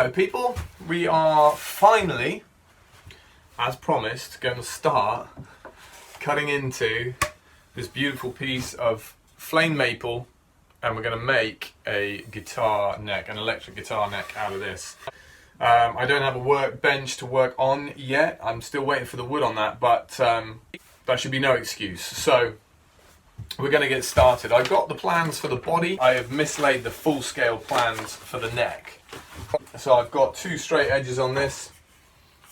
Hello people, we are finally, as promised, going to start cutting into this beautiful piece of flame maple, and we're going to make a guitar neck, an electric guitar neck out of this. I don't have a workbench to work on yet. I'm still waiting for the wood on that, but that should be no excuse. So we're going to get started. I've got the plans for the body. I have mislaid the full-scale plans for the neck. So I've got two straight edges on this,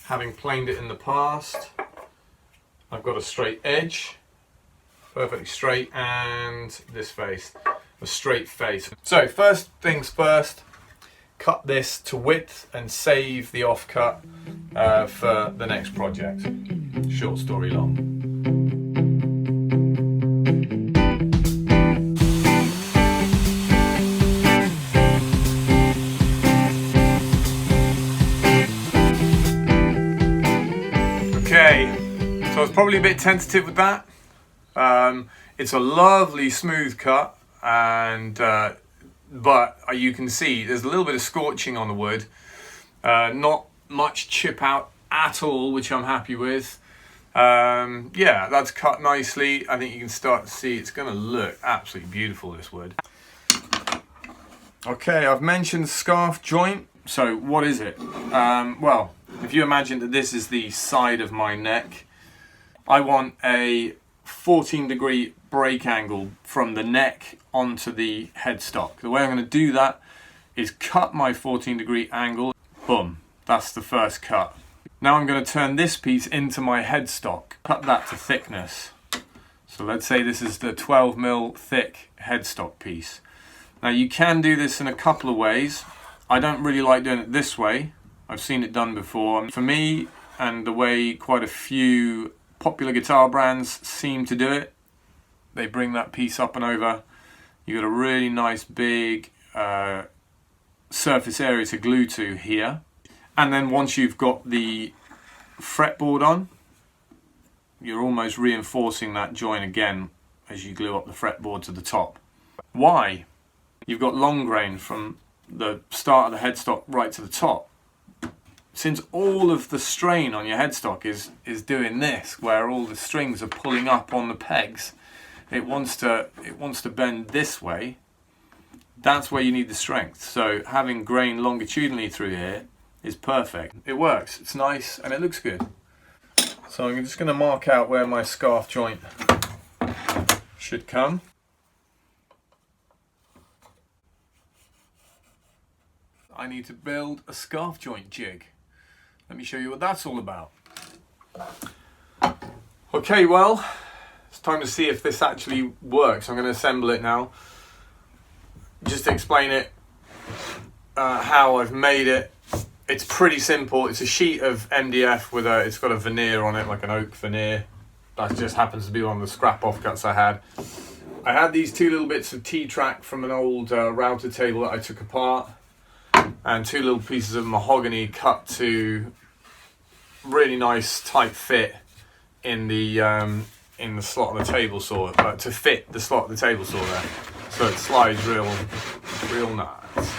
having planed it in the past. I've got a straight edge, perfectly straight, and this face, a straight face. So first things first, cut this to width and save the offcut for the next project. Short story long. Okay, so I was probably a bit tentative with that. It's a lovely smooth cut, and but you can see there's a little bit of scorching on the wood. Not much chip out at all, which I'm happy with. Yeah, that's cut nicely. I think you can start to see it's going to look absolutely beautiful, this wood. Okay, I've mentioned scarf joint. So what is it? Well, if you imagine that this is the side of my neck, I want a 14-degree break angle from the neck onto the headstock. The way I'm going to do that is cut my 14-degree angle. Boom, that's the first cut. Now I'm going to turn this piece into my headstock, cut that to thickness. So let's say this is the 12mm thick headstock piece. Now you can do this in a couple of ways. I don't really like doing it this way. I've seen it done before. For me, and the way quite a few popular guitar brands seem to do it, they bring that piece up and over. You got a really nice big surface area to glue to here. And then once you've got the fretboard on, you're almost reinforcing that joint again as you glue up the fretboard to the top. Why? You've got long grain from the start of the headstock right to the top. Since all of the strain on your headstock is doing this, where all the strings are pulling up on the pegs, it wants to bend this way. That's where you need the strength. So having grain longitudinally through here is perfect. It works, it's nice, and it looks good. So I'm just going to mark out where my scarf joint should come. I need to build a scarf joint jig. Let me show you what that's all about. Okay, well, it's time to see if this actually works. I'm going to assemble it now. Just to explain it, how I've made it. It's pretty simple. It's a sheet of MDF with it's got a veneer on it, like an oak veneer. That just happens to be one of the scrap offcuts I had. I had these two little bits of T-track from an old router table that I took apart, and two little pieces of mahogany cut to really nice tight fit in the slot of the table saw, to fit the slot of the table saw there, so it slides real nice.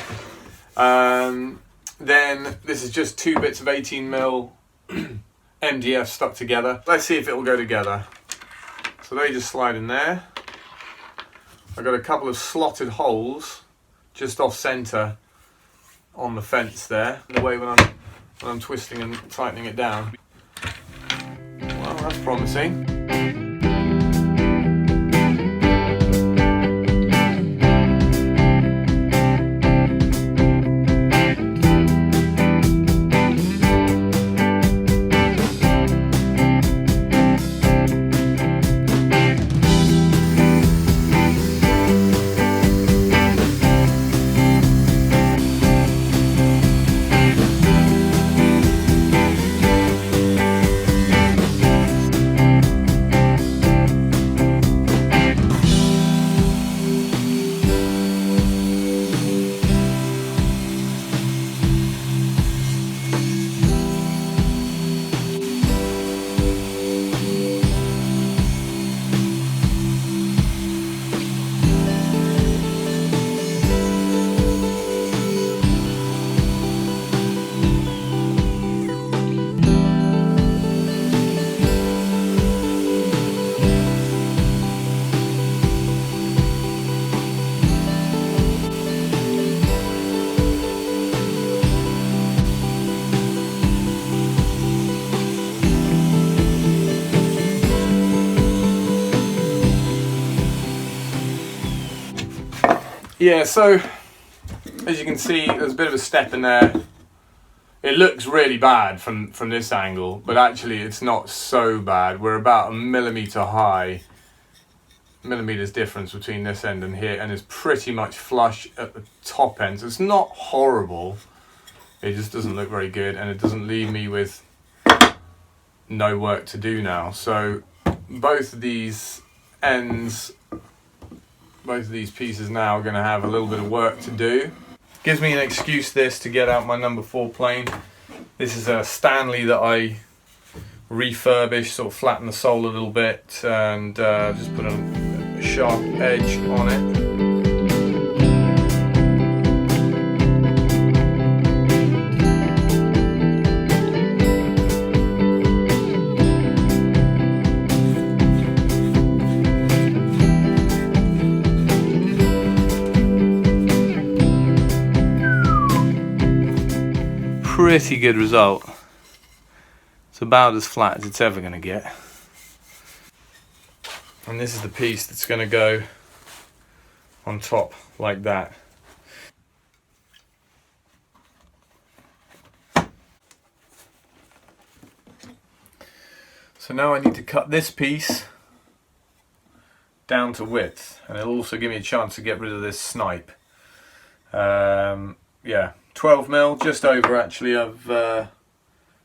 Then this is just two bits of 18mm MDF stuck together. Let's see if it will go together. So they just slide in there. I've got a couple of slotted holes just off center on the fence there, the way when I'm twisting and tightening it down. Well, that's promising. Yeah, so as you can see, there's a bit of a step in there. It looks really bad from this angle, but actually it's not so bad. We're about 1 millimeter high, millimeters difference between this end and here, and it's pretty much flush at the top end. So it's not horrible. It just doesn't look very good, and it doesn't leave me with no work to do now. So both of these ends, both of these pieces now are going to have a little bit of work to do. Gives me an excuse this to get out my number 4 plane. This is a Stanley that I refurbished, sort of flattened the sole a little bit, and just put a sharp edge on it. Pretty good result. It's about as flat as it's ever going to get. And this is the piece that's going to go on top like that. So now I need to cut this piece down to width, and it'll also give me a chance to get rid of this snipe. Yeah, 12 mil, just over actually, of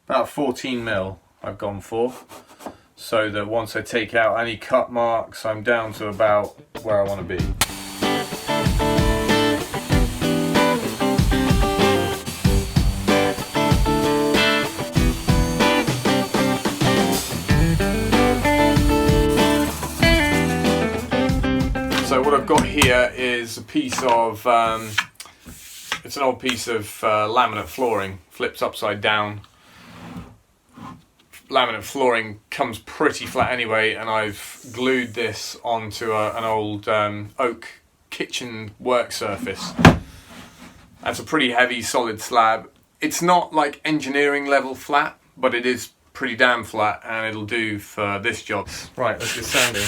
about 14 mil I've gone for, so that once I take out any cut marks, I'm down to about where I want to be. So what I've got here is a piece of it's an old piece of laminate flooring, flips upside down. Laminate flooring comes pretty flat anyway, and I've glued this onto an old oak kitchen work surface. That's a pretty heavy solid slab. It's not like engineering level flat, but it is pretty damn flat, and it'll do for this job. Right, let's get sanding.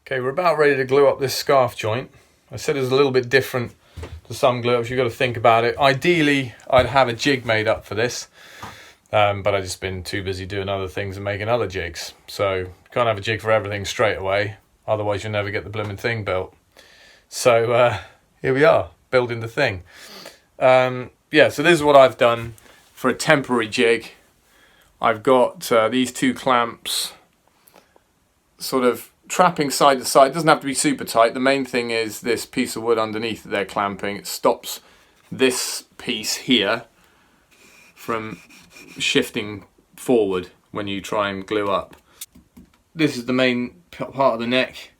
Okay, we're about ready to glue up this scarf joint. I said it's a little bit different to some glue ups. You've got to think about it. Ideally, I'd have a jig made up for this, but I've just been too busy doing other things and making other jigs. So you can't have a jig for everything straight away, otherwise you'll never get the blooming thing built. So here we are, building the thing. Yeah, so this is what I've done for a temporary jig. I've got these 2 clamps sort of trapping side to side. It doesn't have to be super tight. The main thing is this piece of wood underneath that they're clamping. It stops this piece here from shifting forward when you try and glue up. This is the main part of the neck.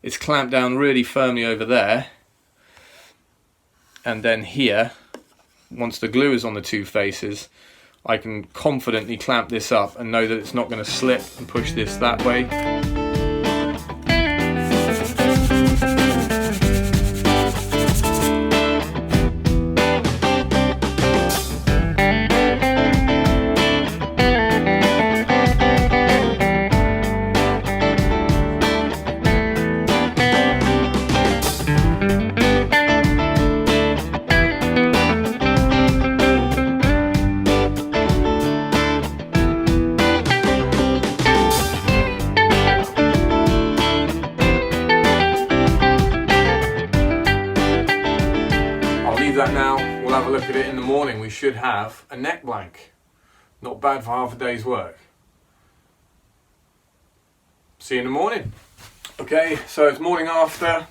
It's clamped down really firmly over there, and then here, once the glue is on the 2 faces, I can confidently clamp this up and know that it's not going to slip and push this that way. That now, we'll have a look at it in the morning. We should have a neck blank. Not bad for half a day's work. See you in the morning. Okay, so it's morning after.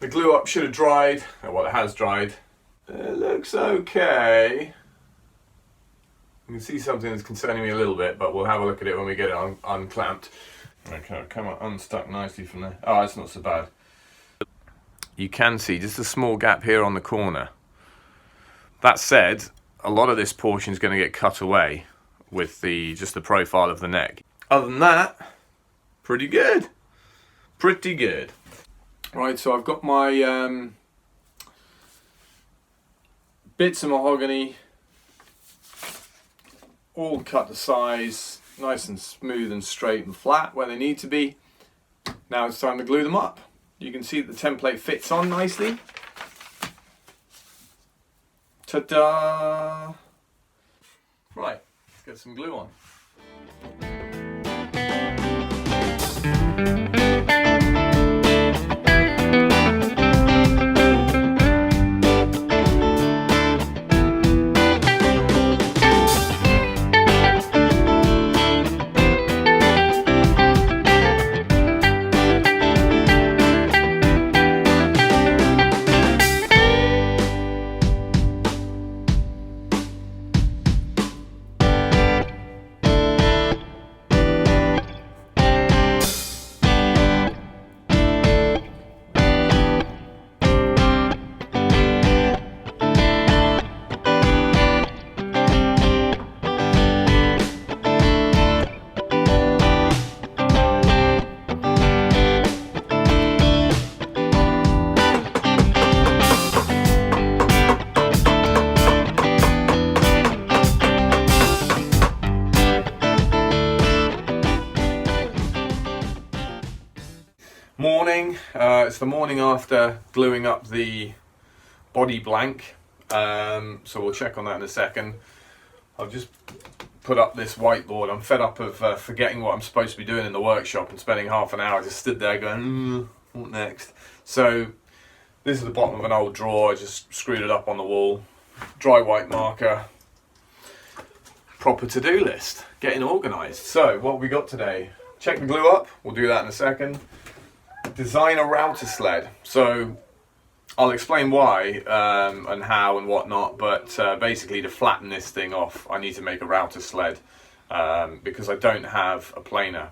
The glue up should have dried. Well, it has dried. It looks okay. You can see something that's concerning me a little bit, but we'll have a look at it when we get it unclamped. Okay, come on, unstuck nicely from there. Oh, it's not so bad. You can see just a small gap here on the corner. That said, a lot of this portion is going to get cut away with just the profile of the neck. Other than that, pretty good. Pretty good. Right, so I've got my bits of mahogany all cut to size. nice and smooth and straight and flat where they need to be. Now it's time to glue them up. You can see that the template fits on nicely. Ta-da! Right, let's get some glue on. Morning, it's the morning after gluing up the body blank, so we'll check on that in a second. I've just put up this whiteboard. I'm fed up of forgetting what I'm supposed to be doing in the workshop and spending half an hour just stood there going, what next? So this is the bottom of an old drawer. I just screwed it up on the wall, dry white marker, proper to-do list, getting organised. So what have we got today? Check the glue up, we'll do that in a second. Design a router sled. So I'll explain why and how and whatnot, but basically to flatten this thing off I need to make a router sled because I don't have a planer,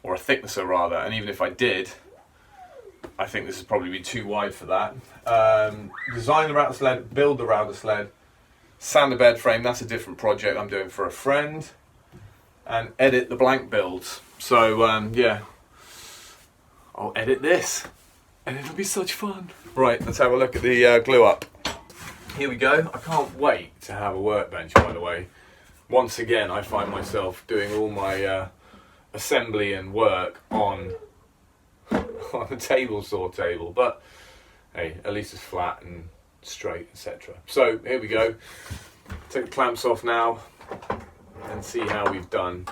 or a thicknesser rather, and even if I did, I think this would probably be too wide for that. Design the router sled, build the router sled, sand the bed frame, that's a different project I'm doing for a friend, and edit the blank builds. So yeah, I'll edit this, and it'll be such fun. Right, let's have a look at the glue up. Here we go. I can't wait to have a workbench, by the way. Once again, I find myself doing all my assembly and work on a table saw table, but hey, at least it's flat and straight, etc. So here we go. Take the clamps off now and see how we've done.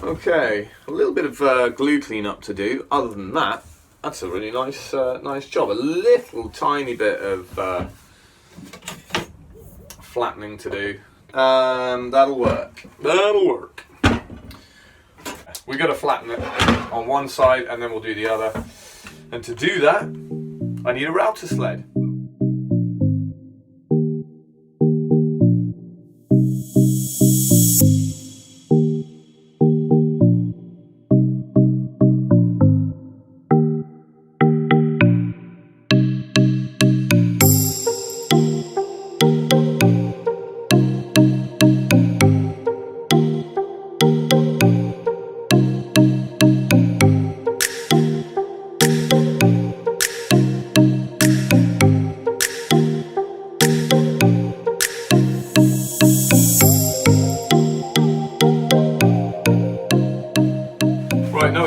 Okay, a little bit of glue cleanup to do. Other than that, that's a really nice nice job. A little tiny bit of flattening to do. That'll work. That'll work. We've got to flatten it on one side and then we'll do the other. And to do that, I need a router sled.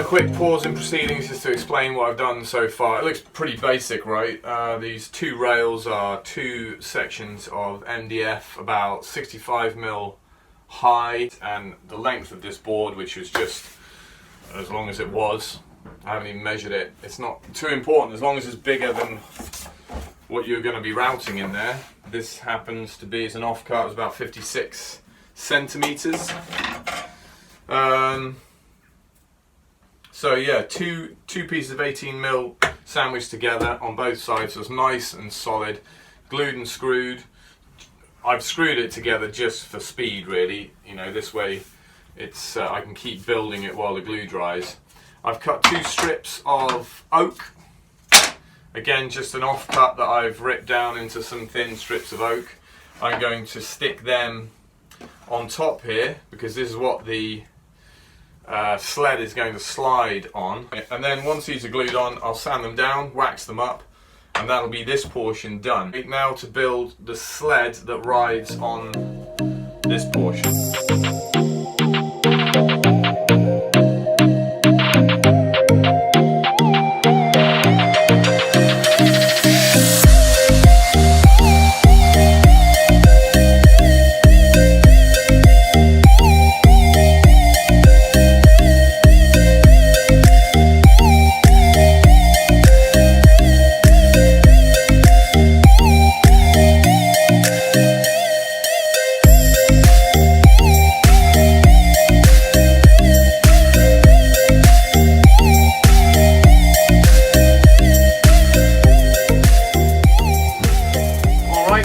Quick pause in proceedings just to explain what I've done so far. It looks pretty basic, right? These two rails are two sections of MDF about 65mm high, and the length of this board, which was just as long as it was. I haven't even measured it. It's not too important as long as it's bigger than what you're going to be routing in there. This happens to be, it's an offcut, it's about 56 centimeters. So yeah, two pieces of 18mm sandwiched together on both sides, so it's nice and solid, glued and screwed. I've screwed it together just for speed, really. You know, this way it's I can keep building it while the glue dries. I've cut two strips of oak. Again, just an offcut that I've ripped down into some thin strips of oak. I'm going to stick them on top here because this is what the sled is going to slide on. And then once these are glued on, I'll sand them down, wax them up, and that'll be this portion done. Now to build the sled that rides on this portion.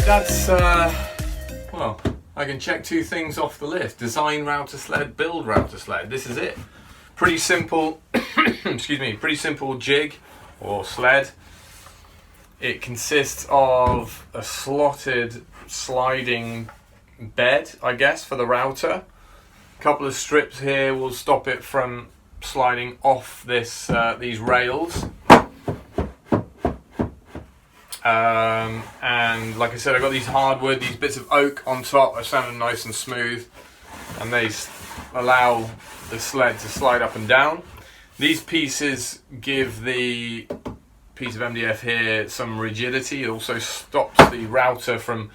That's, well, I can check 2 things off the list. Design router sled, build router sled. This is it. Pretty simple, excuse me, pretty simple jig or sled. It consists of a slotted sliding bed, I guess, for the router. A couple of strips here will stop it from sliding off this these rails. And like I said, I got these hardwood, these bits of oak on top. They sound nice and smooth, and they allow the sled to slide up and down. These pieces give the piece of MDF here some rigidity. It also stops the router from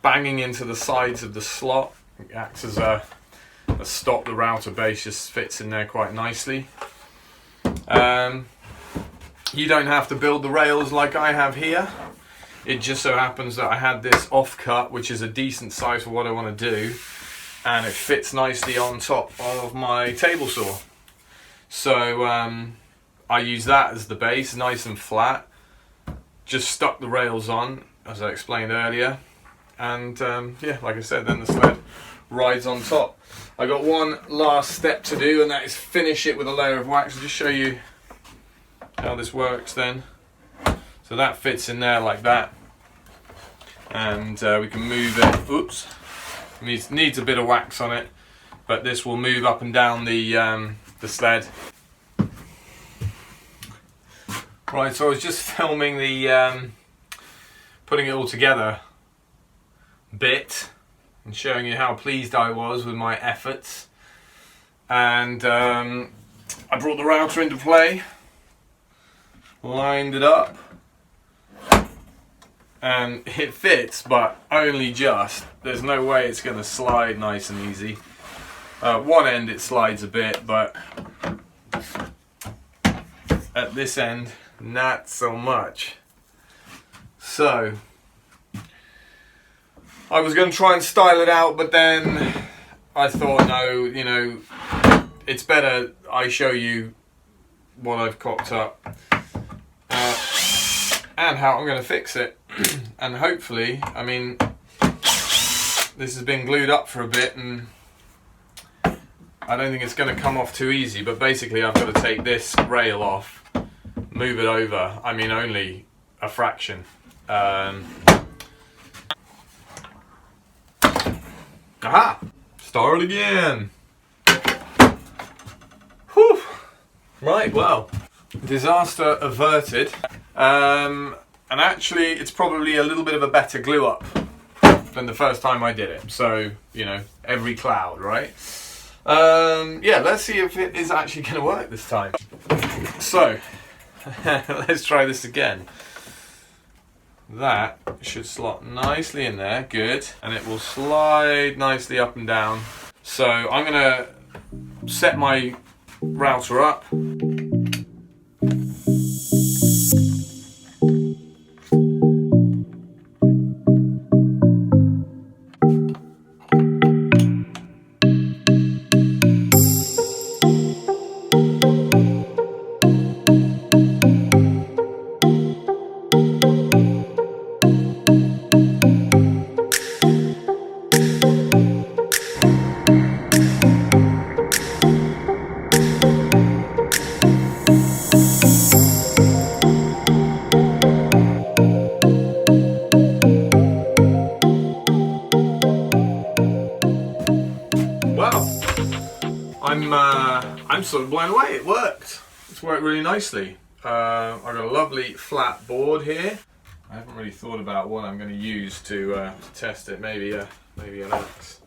banging into the sides of the slot. It acts as a stop. The router base just fits in there quite nicely. You don't have to build the rails like I have here. It just so happens that I had this offcut, which is a decent size for what I want to do, and it fits nicely on top of my table saw. So I use that as the base, nice and flat. Just stuck the rails on, as I explained earlier, and yeah, like I said, then the sled rides on top. I got one last step to do, and that is finish it with a layer of wax. I'll just show you how this works then. So that fits in there like that, and we can move it. Oops, needs a bit of wax on it, but this will move up and down the sled. Right, so I was just filming the putting it all together bit and showing you how pleased I was with my efforts, and I brought the router into play, lined it up, and it fits, but only just. There's no way it's going to slide nice and easy. One end it slides a bit, but at this end not so much. So I was going to try and style it out, but then I thought, no, you know, it's better I show you what I've cocked up and how I'm going to fix it. And hopefully, I mean, this has been glued up for a bit, and I don't think it's going to come off too easy, but basically I've got to take this rail off, move it over, I mean only a fraction. Aha! Start again! Whew! Right, well, disaster averted. And actually it's probably a little bit of a better glue up than the first time I did it. So, you know, every cloud, right? Yeah, let's see if it is actually going to work this time. So, let's try this again. That should slot nicely in there, good. And it will slide nicely up and down. So I'm going to set my router up. I'm sort of blown away. It worked. It's worked really nicely. I've got a lovely flat board here. I haven't really thought about what I'm going to use to test it. Maybe an axe.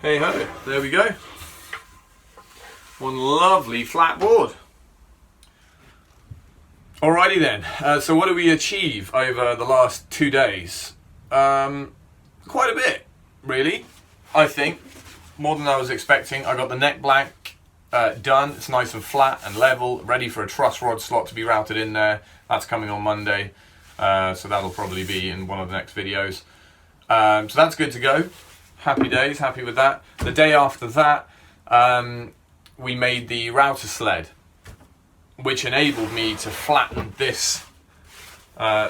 Hey ho, there we go. One lovely flat board. Alrighty then, so what did we achieve over the last 2 days? Quite a bit, really, I think. More than I was expecting. I got the neck blank done. It's nice and flat and level, ready for a truss rod slot to be routed in there. That's coming on Monday, so that'll probably be in one of the next videos. So that's good to go. Happy days, happy with that. The day after that, we made the router sled, which enabled me to flatten this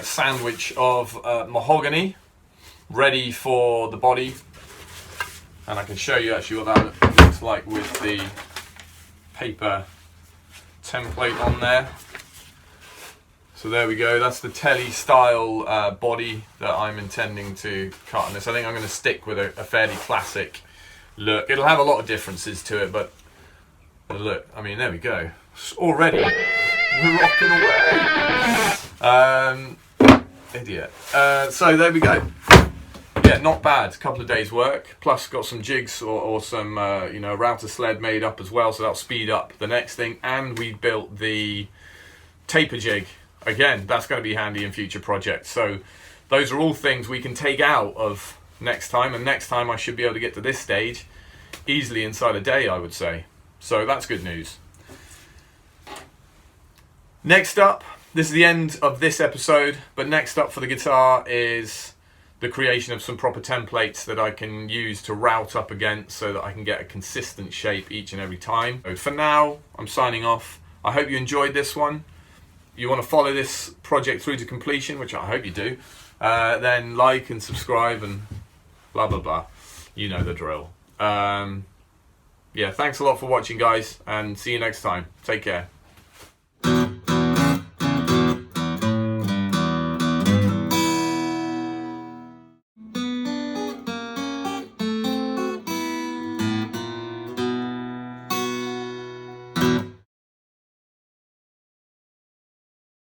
sandwich of mahogany, ready for the body. And I can show you actually what that looks like with the paper template on there. So there we go, that's the telly style body that I'm intending to cut on this. I think I'm going to stick with a fairly classic look. It'll have a lot of differences to it, but look, I mean, there we go. Already, we're rocking away. Idiot. So there we go. Yeah, not bad. A couple of days work. Plus got some jigs or some, router sled made up as well, so that'll speed up the next thing. And we built the taper jig. Again, that's going to be handy in future projects. So those are all things we can take out of next time. And next time I should be able to get to this stage easily inside a day, I would say. So that's good news. Next up, this is the end of this episode. But next up for the guitar is the creation of some proper templates that I can use to route up against so that I can get a consistent shape each and every time. So for now, I'm signing off. I hope you enjoyed this one. You want to follow this project through to completion, which I hope you do, then like and subscribe and blah, blah, blah. You know the drill. Yeah, thanks a lot for watching, guys, and see you next time. Take care.